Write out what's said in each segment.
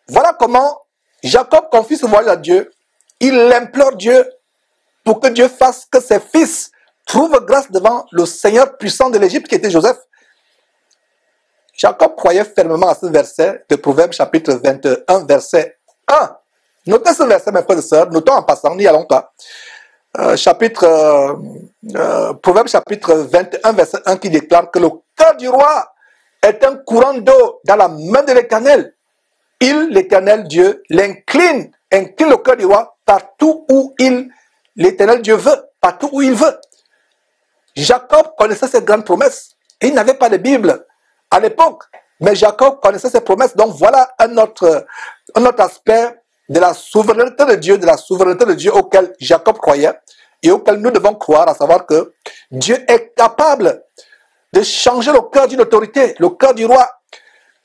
Voilà comment Jacob confie ce voyage à Dieu. Il implore Dieu pour que Dieu fasse que ses fils trouvent grâce devant le Seigneur puissant de l'Égypte qui était Joseph. Jacob croyait fermement à ce verset de Proverbes chapitre 21, verset 1. Notez ce verset, mes frères et sœurs, notons en passant, n'y allons pas. Proverbes chapitre 21, verset 1 qui déclare que le cœur du roi est un courant d'eau dans la main de l'Éternel. Il, l'Éternel Dieu, incline le cœur du roi partout où l'Éternel Dieu veut, partout où il veut. Jacob connaissait cette grande promesse. Il n'avait pas de Bible à l'époque, mais Jacob connaissait ces promesses. Donc voilà un autre aspect de la souveraineté de Dieu auquel Jacob croyait et auquel nous devons croire, à savoir que Dieu est capable de changer le cœur d'une autorité, le cœur du roi.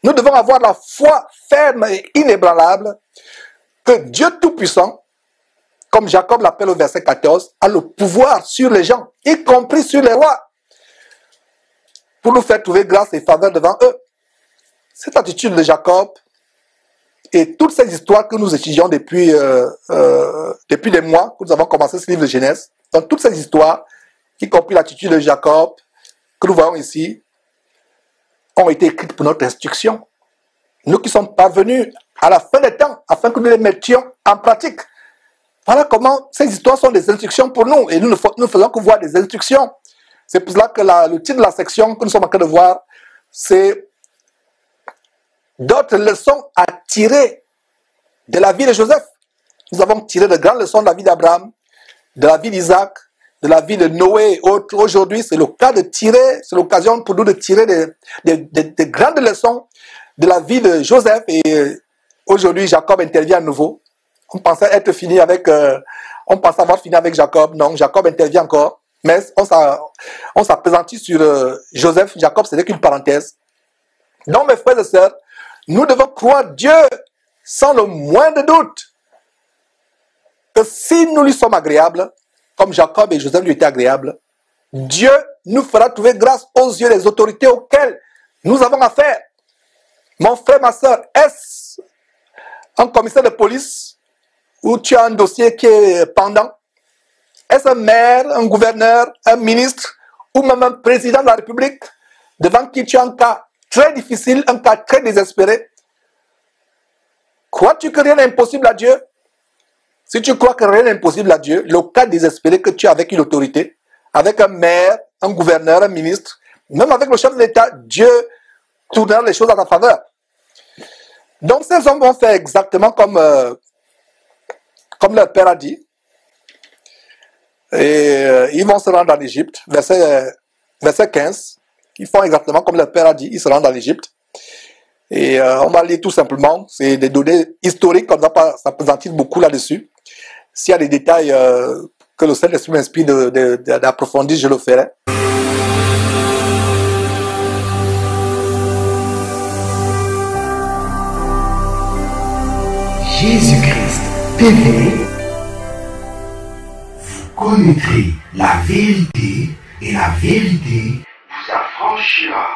Nous devons avoir la foi ferme et inébranlable que Dieu Tout-Puissant, comme Jacob l'appelle au verset 14, a le pouvoir sur les gens, y compris sur les rois, pour nous faire trouver grâce et faveur devant eux. Cette attitude de Jacob et toutes ces histoires que nous étudions depuis des mois, que nous avons commencé ce livre de Genèse, donc toutes ces histoires, y compris l'attitude de Jacob, que nous voyons ici, ont été écrites pour notre instruction. Nous qui sommes parvenus à la fin des temps, afin que nous les mettions en pratique. Voilà comment ces histoires sont des instructions pour nous, et nous ne faisons que voir des instructions. C'est pour cela que le titre de la section que nous sommes en train de voir, c'est d'autres leçons à tirer de la vie de Joseph. Nous avons tiré de grandes leçons de la vie d'Abraham, de la vie d'Isaac, de la vie de Noé et autres. Aujourd'hui, c'est l'occasion pour nous de tirer des grandes leçons de la vie de Joseph. Et aujourd'hui, Jacob intervient à nouveau. On pensait avoir fini avec Jacob. Non, Jacob intervient encore. Mais on s'appesantit sur Joseph. Jacob, ce n'est qu'une parenthèse. Donc, mes frères et sœurs, nous devons croire Dieu sans le moindre doute que si nous lui sommes agréables, comme Jacob et Joseph lui étaient agréables, Dieu nous fera trouver grâce aux yeux des autorités auxquelles nous avons affaire. Mon frère, ma soeur, est-ce un commissaire de police où tu as un dossier qui est pendant? Est-ce un maire, un gouverneur, un ministre ou même un président de la République devant qui tu as un cas très difficile, un cas très désespéré? Crois-tu que rien n'est impossible à Dieu? Si tu crois que rien n'est impossible à Dieu, le cas désespéré que tu as avec une autorité, avec un maire, un gouverneur, un ministre, même avec le chef de l'État, Dieu tournera les choses à ta faveur. Donc ces hommes vont faire exactement comme leur père a dit. Et ils vont se rendre en Égypte, verset 15. Ils font exactement comme leur père a dit, ils se rendent en Égypte. Et on va lire tout simplement, c'est des données historiques, on ne va pas s'appesantir beaucoup là-dessus. S'il y a des détails que le Saint-Esprit m'inspire d'approfondir, je le ferai. Jésus-Christ TV, vous connaîtrez la vérité et la vérité vous affranchira.